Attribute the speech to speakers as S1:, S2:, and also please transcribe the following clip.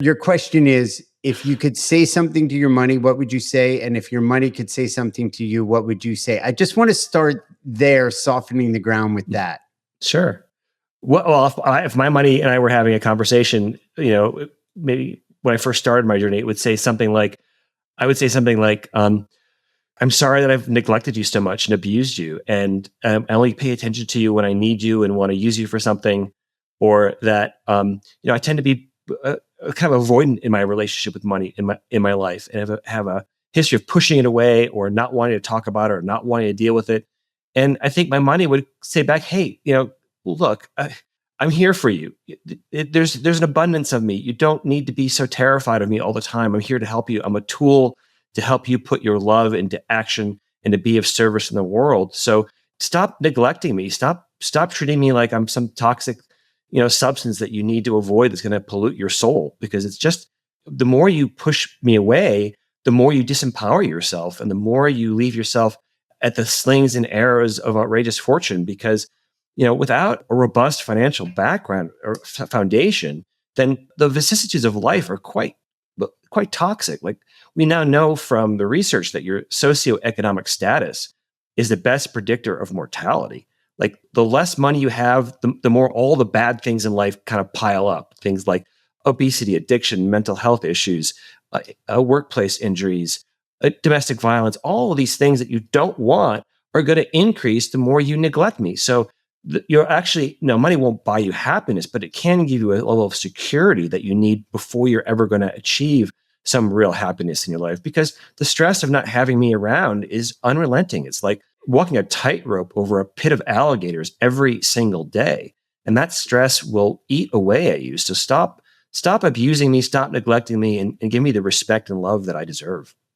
S1: Your question is, if you could say something to your money, what would you say? And if your money could say something to you, what would you say? I just want to start there, softening the ground with that.
S2: Sure. Well, if my money and I were having a conversation, maybe when I first started my journey, it would say something like, I would say something like, I'm sorry that I've neglected you so much and abused you. And I only pay attention to you when I need you and want to use you for something. Or that, I tend to be kind of avoidant in my relationship with money in my life, and have a history of pushing it away or not wanting to talk about it or not wanting to deal with it. And I think my money would say back, hey, look, I'm here for you. There's an abundance of me. You don't need to be so terrified of me all the time. I'm here to help you. I'm a tool to help you put your love into action and to be of service in the world. So stop neglecting me. Stop treating me like I'm some toxic, substance that you need to avoid that's going to pollute your soul. Because it's just, the more you push me away, the more you disempower yourself and the more you leave yourself at the slings and arrows of outrageous fortune. Because, without a robust financial background or foundation, then the vicissitudes of life are quite toxic. Like, we now know from the research that your socioeconomic status is the best predictor of mortality. Like, the less money you have, the more all the bad things in life kind of pile up. Things like obesity, addiction, mental health issues, workplace injuries, domestic violence, all of these things that you don't want are going to increase the more you neglect me. So you're actually, money won't buy you happiness, but it can give you a level of security that you need before you're ever going to achieve some real happiness in your life. Because the stress of not having me around is unrelenting. It's like walking a tightrope over a pit of alligators every single day. And that stress will eat away at you. So stop abusing me, stop neglecting me, and give me the respect and love that I deserve.